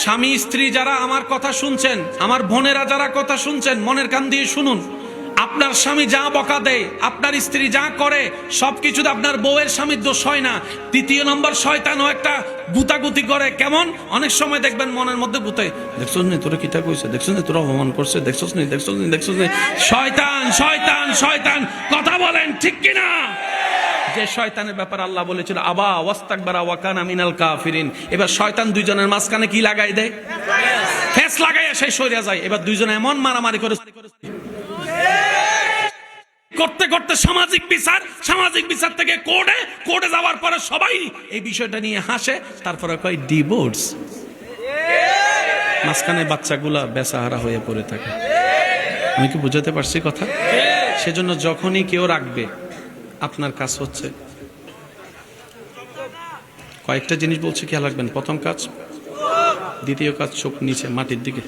স্বামী স্ত্রী যারা আমার কথা শুনছেন, আমার বোনেরা যারা কথা শুনছেন, মনের কান দিয়ে শুনুন। আপনার স্বামী যা বকা দেয়, আপনার স্ত্রী যা করে, সবকিছুতে আপনার বউয়ের স্বামীর দোষ হয় না। তৃতীয় নম্বর, শয়তানও একটা গুতাগুতি করে। কেমন? অনেক সময় দেখবেন মনের মধ্যে গুতায়, দেখছস নি তোরা কিটা কইছে, দেখছস নি তোরা অপমান করছে, দেখছস নি, দেখছস নি, দেখছস নি। শয়তান শয়তান শয়তান, কথা বলেন ঠিক কিনা? যে শয়তানের ব্যাপার আল্লাহ বলেছিল আবা ওয়াস্তাকবারা ওয়া কানা মিনাল কাফিরিন। এবার শয়তান দুইজনের মাঝখানে কি লাগাই দেয়? ফেস লাগাইয়া সেই সরিয়া যায়। এবার দুইজনে এমন মারামারি করে করতে করতে সামাজিক বিচার থেকে কোর্টে যাওয়ার পরে সবাই এই বিষয়টা নিয়ে হাসে, তারপরে কয় ডিভোর্স। মাঝখানে বাচ্চাগুলা বেচাহারা হয়ে পড়ে থাকে। আমি কি বুঝাতে পারছি কথা? সেজন্য যখনই কেউ রাখবে, আপনার কাজ হচ্ছে কয়েকটা জিনিস বলছি, খেয়াল রাখবেন। প্রথম কাজ, দ্বিতীয় কাজ, চোখ নিচে মাটির দিকে।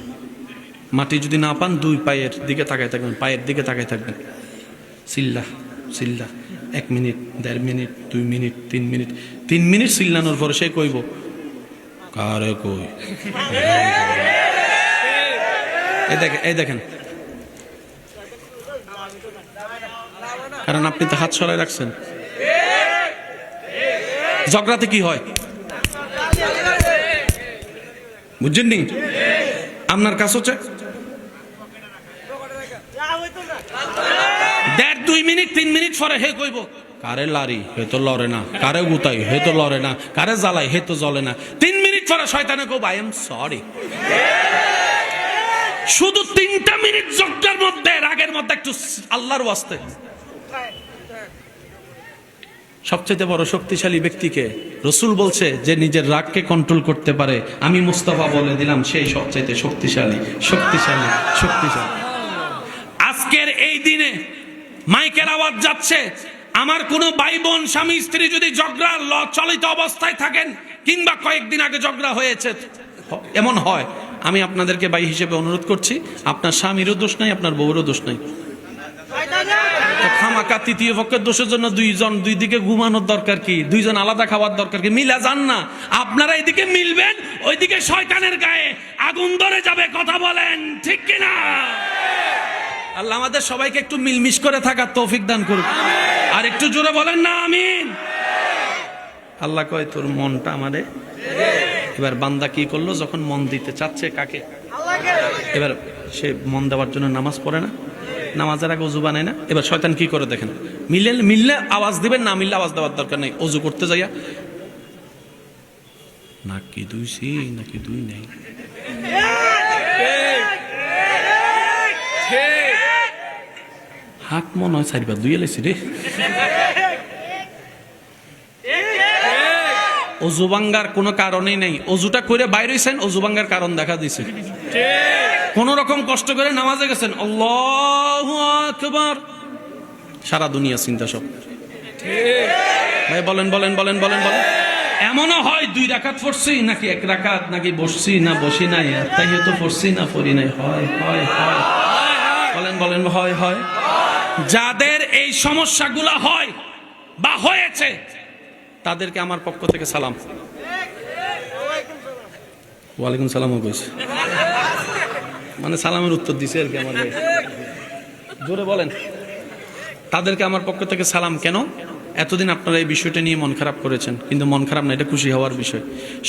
মাটি যদি না পান, দুই পায়ের দিকে তাকায় থাকবেন, পায়ের দিকে তাকায় থাকবেন। চিল্লা চিল্লা 1 minute, 1.5 minute, 2 minute, 3 minute. 3 minute চিল্লানোর পরে সে কইব কারে কই। এই দেখেন, কারণ আপনি তো হাত সরাই রাখছেন। ঝগড়াতে কি হয় বুঝছেন নি? আপনার কাজ হচ্ছে 1.5-2 মিনিট 3 মিনিট পরে হে কইব কারে লারি, হে তো লড়ে না, কারে গুতাই, হে তো লড়ে না, কারে জ্বালাই, হে তো জ্বলে না। 3 মিনিট পরে শয়তানে কইব আই এম সরি। শুধু 3টা মিনিট ঝগড়ার মধ্যে, রাগের মধ্যে একটু আল্লাহর ওয়াস্তে। সবচেয়ে বড় শক্তিশালী ব্যক্তিকে রাসূল বলছে যে নিজের রাগকে কন্ট্রোল করতে পারে, আমি মুস্তাফা বলে দিলাম সেই সবচেয়ে শক্তিশালী। আজকের এই দিনে মাইকের আওয়াজ যাচ্ছে, আমার কোনো ভাই বোন স্বামী স্ত্রী যদি ঝগড়া চলিত অবস্থায় থাকেন, কিংবা কয়েকদিন আগে ঝগড়া হয়েছে, এমন হয়, আমি আপনাদেরকে ভাই হিসেবে অনুরোধ করছি, আপনার স্বামীরও দোষ নাই, আপনার বউরও দোষ নাই। খামাকা তৃতীয় পক্ষের দোষের জন্য দুই দিকে ঘুমানোর দরকার কি? দুইজন আলাদা খাওয়ার দরকার কি? মিলা যান না। আপনারা এদিকে মিলবেন, ওইদিকে শয়তানের গায়ে আগুন ধরে যাবে। কথা বলেন ঠিক কিনা? আল্লাহ আমাদের সবাইকে একটু মিলমিশ করে থাকার তৌফিক দান করুক। আর একটু জোরে বলেন না আমিন। আল্লাহ কয় তোর মনটা আমারে। এবার বান্দা কি করলো? যখন মন দিতে চাচ্ছে কাকে? এবার সে মন দেওয়ার জন্য নামাজ পড়ে না, নামাজের আগে অজু বানায় না। এবার শয়তান কি করে দেখেন, মিললে আওয়াজ দিবেন, না মিললে আওয়াজ দেওয়ার দরকার নেই। অজু করতে যাইয়া নাকি দুইছি নাকি দুই নেই, হাত মনে হয় 4বার দুই এলাইছি রে। অজু ভাঙ্গার কোনো কারণই নেই। অজুটা করে বাইরে হইছেন, অজু ভাঙ্গার কারণ দেখা দিছে। কোন রকম কষ্ট করে নামাজে গেছেন, আল্লাহু আকবার, সারা দুনিয়া চিন্তা সব। ভাই বলেন। এমনও হয় 2 রাকাত পড়ছি নাকি 1 রাকাত, নাকি বসছি না বসি নাই, তাই তো পড়ছি না পড়ি নাই। হয় বলেন হয়। যাদের এই সমস্যাগুলো হয় বা হয়েছে, তাদেরকে আমার পক্ষ থেকে সালাম। ওয়ালাইকুম সালামও কইছে, মানে সালামের উত্তর দিছে আর কি। আমার জোরে বলেন, তাদেরকে আমার পক্ষ থেকে সালাম। কেন? এতদিন আপনারা এই বিষয়টা নিয়ে মন খারাপ করেছেন, কিন্তু মন খারাপ না, এটা খুশি হওয়ার বিষয়।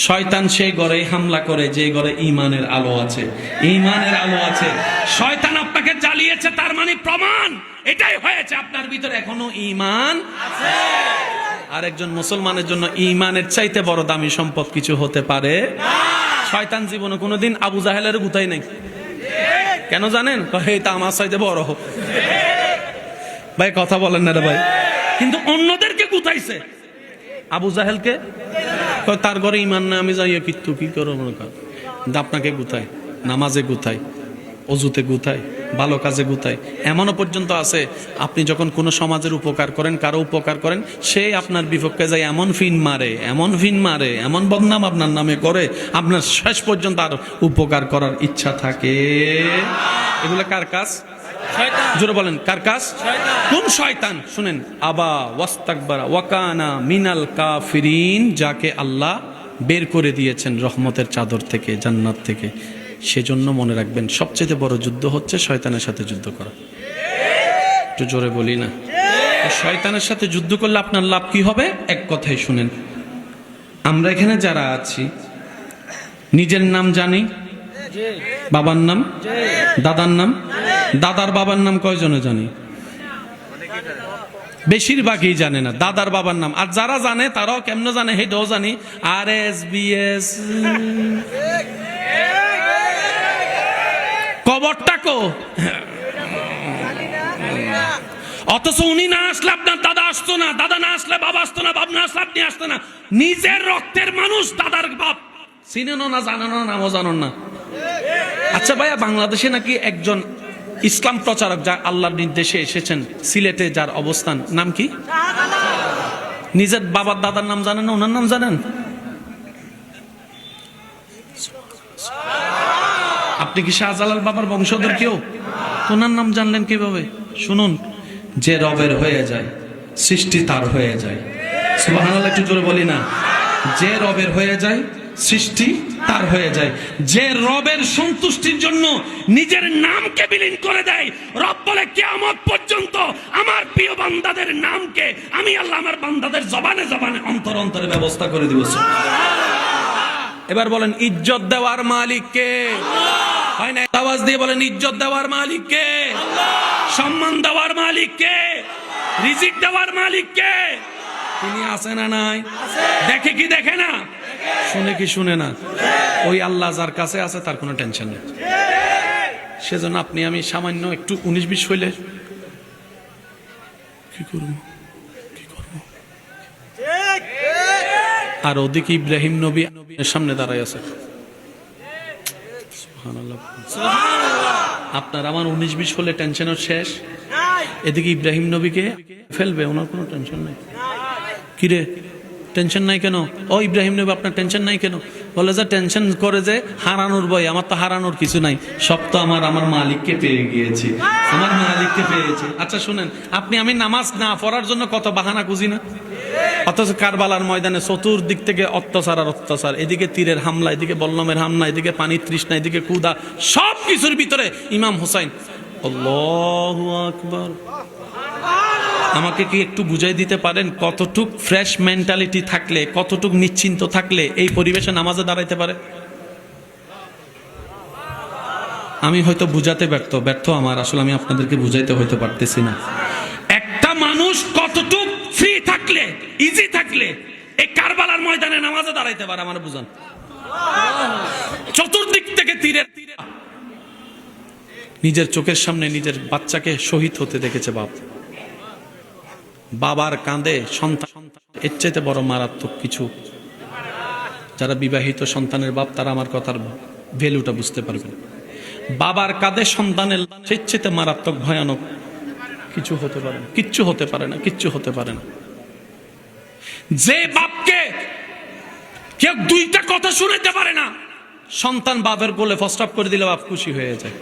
শয়তান সেই ঘরে হামলা করে যে ঘরে ঈমানের আলো আছে। শয়তান আপনাকে জ্বালিয়েছে, তার মানে প্রমাণ এটাই হয়েছে আপনার ভিতরে এখনো ঈমান আছে। আর একজন মুসলমানের জন্য ঈমানের চাইতে বড় দামি সম্পদ কিছু হতে পারে না। শয়তান জীবনে কোনোদিন আবু জাহেলের গুতাই নাই। কেন জানেন? এটা আমার চাইতে বড়। ভাই কথা বলেন না রে ভাই। কিন্তু অন্যদেরকে গুতাইছে। আবু জাহেলকে তার ঘরে ঈমান না, আমি যাই কিন্তু কি করো মনে কর। কিন্তু আপনাকে গুতায়, নামাজে গুতায়, অজুতে গুতায়, ভালো কাজে গুতায়। এমনও পর্যন্ত আছে, আপনি যখন কোনো সমাজের উপকার করেন, কারো উপকার করেন, সে আপনার বিপক্ষে যায় এমন ফিন মারে, এমন বদনাম আপনার নামে করে, আপনার শেষ পর্যন্ত আর উপকার করার ইচ্ছা থাকে। এগুলো কার কাজ? জোরে বলেন, কার কাজ? কোন শয়তান? শুনেন, আবা ওয়াস্তাকবারা ওয়া কানা মিনাল কাফিরিন, যাকে আল্লাহ বের করে দিয়েছেন রহমতের চাদর থেকে, জান্নাত থেকে। সেজন্য মনে রাখবেন সবচেয়ে বড় যুদ্ধ হচ্ছে শয়তানের সাথে যুদ্ধ করা। একটু জোরে বলি না? শয়তানের সাথে যুদ্ধ করলে আপনার লাভ কি হবে? এক কথাই শুনেন, আমরা এখানে যারা আছি নিজের নাম জানি, বাবার নাম, দাদার নাম, দাদার বাবার নাম কয়জনে জানি? বেশিরভাগই জানে না দাদার বাবার নাম। আর যারা জানে তারাও কেমনে জানে হেটাও জানি, RSBS কবরটা কো। অথচ উনি না আসলে আপনার দাদা আসতো না, দাদা না আসলে বাবা আসতো না, বাবা না আসলে আপনি আসতো না। নিজের রক্তের মানুষ দাদার বাপ চিনেন না, জানেন না, নামও জানেন না। আচ্ছা ভাইয়া, বাংলাদেশে নাকি একজন ইসলাম প্রচারক যা আল্লাহর নির্দেশে এসেছেন সিলেটে, যার অবস্থান, নাম কি? নিজের বাবার দাদার নাম জানেন না, ওনার নাম জানেন? আপনি কি শাহজালাল বাবার বংশধর কেউ? ওনার নাম জানলেন কিভাবে? শুনুন, যে রবের হয়ে যায় সৃষ্টি তার হয়ে যায়। সুবহানাল্লাহ, একটু জোরে বলি না? যে রবের হয়ে যায় সৃষ্টি তার হয়ে যায়। যে রবের সন্তুষ্টির জন্য নিজের নামকে বিলীন করে দেয়, রব বলে কিয়ামত পর্যন্ত আমার প্রিয় বান্দাদের নামকে আমি আল্লাহ আমার বান্দাদের জবানে জবানে অন্তরে অন্তরে ব্যবস্থা করে দিব। এবার বলেন, ইজ্জত দেওয়ার মালিক কে? হয় না? আওয়াজ দিয়ে বলেন, ইজ্জত দেওয়ার মালিক কে? সম্মান দেওয়ার মালিক কে? রিজিক দেওয়ার মালিক কে? তিনি আছে না নাই? দেখে কি দেখে না? শুনে কি শুনে না? ওই আল্লাহ যার কাছে আছে তার কোনো টেনশন নেই। সেজন্য আপনি আমি সামান্য একটু 19-20 হইলে কি করব, কি করব? আর ওদিকে ইব্রাহিম নবী সামনে দাঁড়ায় আছে। সুবহানাল্লাহ। আপনার আমার 19-20 হলে টেনশনের শেষ। এদিকে ইব্রাহিম নবীকে ফেলবে, ওনার কোনো টেনশন নাই। কিরে টেনশন নাই কেন? ও ইব্রাহিম নবী, আপনার টেনশন নাই কেন? বলে যে টেনশন করে যে হারানোর ভয়। আমার তো হারানোর কিছু নাই, সব তো আমার মালিককে পেয়ে গিয়েছি, আমার মালিককে পেয়েছি। আচ্ছা শুনেন, আপনি আমি নামাজ না পড়ার জন্য কত বাহানা খুঁজি না? অথচ কারবালার ময়দানে চতুর্দিক থেকে অত্যাচার আর অত্যাচার, এদিকে তীরের হামলা, এদিকে বল্লমের হামলা, এদিকে পানির তৃষ্ণা, এদিকে ক্ষুধা, সব কিছুর ভিতরে ইমাম হুসাইন। আল্লাহু আকবার। আমাকে কি একটু বুঝাই দিতে পারেন কতটুক ফ্রেশ মেন্টালিটি থাকলে, কতটুক নিশ্চিন্ত থাকলে এই পরিবেশে নামাজে দাঁড়াইতে পারে? আমি হয়তো বুঝাতে ব্যর্থ আমার, আসলে আমি আপনাদেরকে বুঝাইতে হয়তো পারতেছি না। একটা মানুষ কতটুক ফ্রি থাকলে, ইজি থাকলে এই কারবালার ময়দানে নামাজে দাঁড়াইতে পারে আমার বুঝান। চতুর্দিক থেকে তীরের, নিজের চোখের সামনে নিজের বাচ্চাকে শহীদ হতে দেখেছে বাপ। বাবার কাঁধে সন্তান, এর চাইতে বড় মারাত্মক কিছু। যারা বিবাহিত সন্তানের বাপ তারা আমার কথার ভ্যালুটা বুঝতে পারবেন। বাবার কাঁধে সন্তানের এর চাইতে মারাত্মক ভয়ানক কিছু হতে পারে না, কিচ্ছু হতে পারে না, কিচ্ছু হতে পারে না। যে বাপকে কেউ দুইটা কথা শুনতে পারে না, সন্তান বাবার কোলে প্রস্রাব করে দিলে বাপ খুশি হয়ে যায়।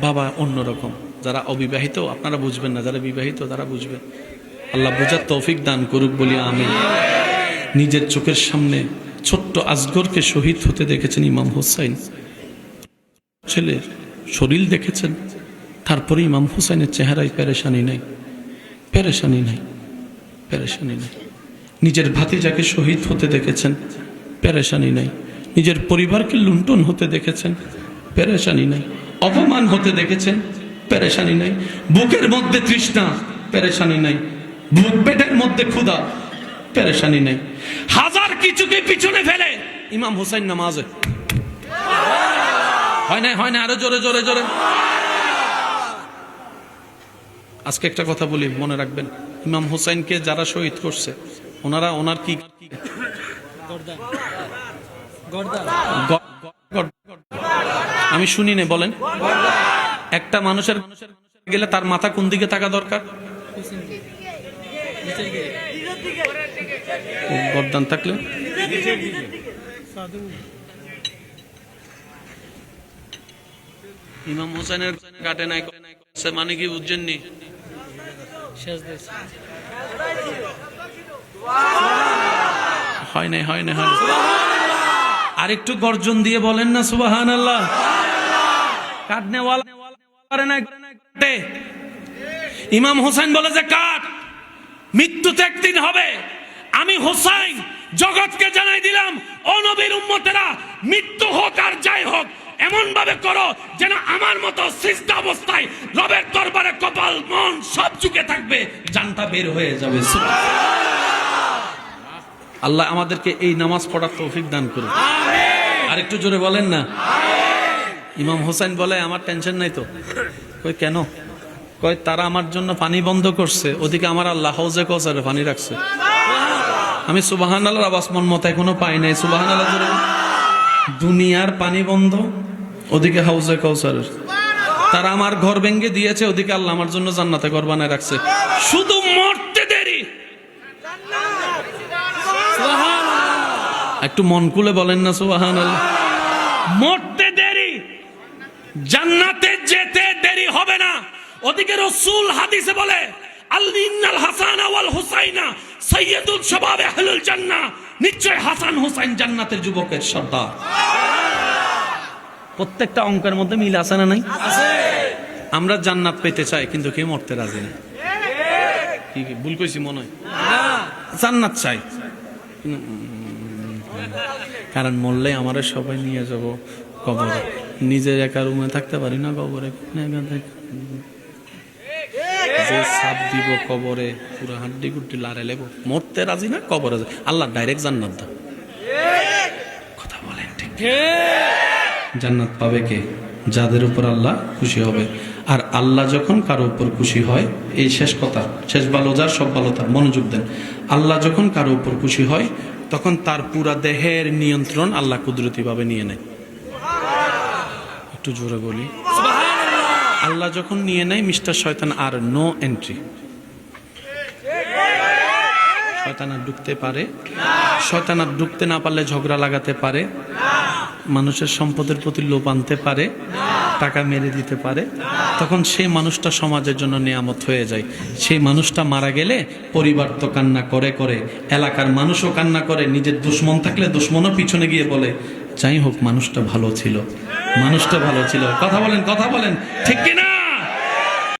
বাবা অন্যরকম। যারা অবিবাহিত আপনারা বুঝবেন না, যারা বিবাহিত তারা বুঝবেন। আল্লাহ বুঝার তৌফিক দান করুক বলি আমিন। নিজের চোখের সামনে ছোট্ট আসগরকে শহীদ হতে দেখেছেন ইমাম হুসাইন, ছেলের শরীর দেখেছেন। তারপরে ইমাম হুসাইনের চেহারায় পেরেশানি নাই, পেরেশানি নাই, পেরেশানি নাই। নিজের ভাতিজাকে শহীদ হতে দেখেছেন, পেরেশানি নাই। নিজের পরিবারকে লুণ্ঠন হতে দেখেছেন, পেরেশানি নাই। অপমান হতে দেখেছেন, পেরেশানি নাই। বুকের মধ্যে তৃষ্ণা, পেরেশানি নাই। বুক পেটের মধ্যে ক্ষুধা, পেরেশানি নাই। হাজার কিছুকে পিছনে ফেলে ইমাম হুসাইন নামাজে। হয় না, হয় না? আরো জোরে জোরে জোরে। আজকে একটা কথা বলি, মনে রাখবেন, ইমাম হুসাইনকে যারা শহীদ করছে ওনার কি আমি শুনি না, বলেন। একটা মানুষের গেলে তার মাথা কোন দিকে থাকা দরকার? গর্দান থাকলে ইমাম হোসেনের কাটে নাই মানে কি বুঝছেননি? হয় নাই, হয় নাই, হয় নাই। আর একটু গর্জন দিয়ে বলেন না সুবহানাল্লাহ। কাটনেওয়ালা পারে না কাটে। ইমাম হোসেন বলে যে কাট, মৃত্যু তো একদিন হবে। আমি হোসাইন জগৎকে জানাই দিলাম, ও নবীর উম্মতেরা, মৃত্যু হোক আর যাই হোক, এমন ভাবে করো যেন আমার মতো সিজদা অবস্থায় রবের দরবারে কপাল মন সব ঝুঁকে থাকবে, জানটা বের হয়ে যাবে। আল্লাহ আমাদেরকে এই নামাজ পড়ার তৌফিক দান করুন। আর একটু জোরে বলেন না। ইমাম হোসেন বলে আমার টেনশন নাই তো। কই কেন? কয় তারা আমার জন্য পানি বন্ধ করছে, ওদিকে আমার আল্লাহ হাউজে কাউসারে পানি রাখছে। আমি সুবহানাল্লাহর আওয়াজ মন মতো এখনো পাই নাই। সুবহানাল্লাহ জোরে। দুনিয়ার পানি বন্ধ, ওদিকে হাউজে কাউসারের। তারা আমার ঘর ভেঙে দিয়েছে, ওদিকে আল্লাহ আমার জন্য জান্নাতে ঘর বানায় রাখছে। শুধু মরতে দেরি। একটু মন খুলে বলেন না সুবহানাল্লাহ। মরতে দেরি, জান্নাতে যেতে দেরি হবে না। ওদিকে রাসূল হাদিসে বলে আল-ইন্নাল হাসানা ওয়াল হুসাইনা সাইয়্যিদুল শাবাব আহলুল জান্নাহ, নিশ্চয় হাসান হুসাইন জান্নাতের যুবকের সর্দার। প্রত্যেকটা অঙ্কের মধ্যে মিল আছে না নাই? আছে। আমরা জান্নাত পেতে চাই কিন্তু কেউ মরতে রাজি না। কি ভুল কইছি মনে হয়? না, জান্নাত চাই, কারণ মরলে আমারে সবাই নিয়ে যাব কবরে। নিজের একা রুমে থাকতে পারি না কবরে। যে সাপ দিব কবরে, পুরো হাড্ডি গুড্ডি লারে লেব। মরতে রাজি না, কবরে আল্লাহ ডাইরেক্ট জান্নাত দাও। কথা বলেন ঠিক? জান্নাত পাবে কে? যাদের উপর আল্লাহ খুশি হবে। আর আল্লাহ যখন কারো উপর খুশি হয়, এই শেষ কথা, শেষ ভালো যার সব ভালো তার, মনোযোগ দেন। আল্লাহ যখন কারো উপর খুশি হয়, তখন তার পুরা দেহের নিয়ন্ত্রণ আল্লাহ কুদরতি ভাবে নিয়ে নেয়। একটু জোরে বলি। আল্লাহ যখন নিয়ে নেয়, মিস্টার শয়তান আর নো এন্ট্রি। শয়তান আর ঢুকতে পারে? শয়তান আর ঢুকতে না পারলে ঝগড়া লাগাতে পারে, মানুষের সম্পদের প্রতি লোভ আনতে পারে, টাকা মেরে দিতে পারে। তখন সেই মানুষটা সমাজের জন্য নিয়ামত হয়ে যায়। সেই মানুষটা মারা গেলে পরিবার তো কান্না করে করে, এলাকার মানুষও কান্না করে, নিজের দুশ্মন থাকলে দুশ্মনও পিছনে গিয়ে বলে যাই হোক মানুষটা ভালো ছিল, মানুষটা ভালো ছিল। কথা বলেন, কথা বলেন, ঠিক কিনা?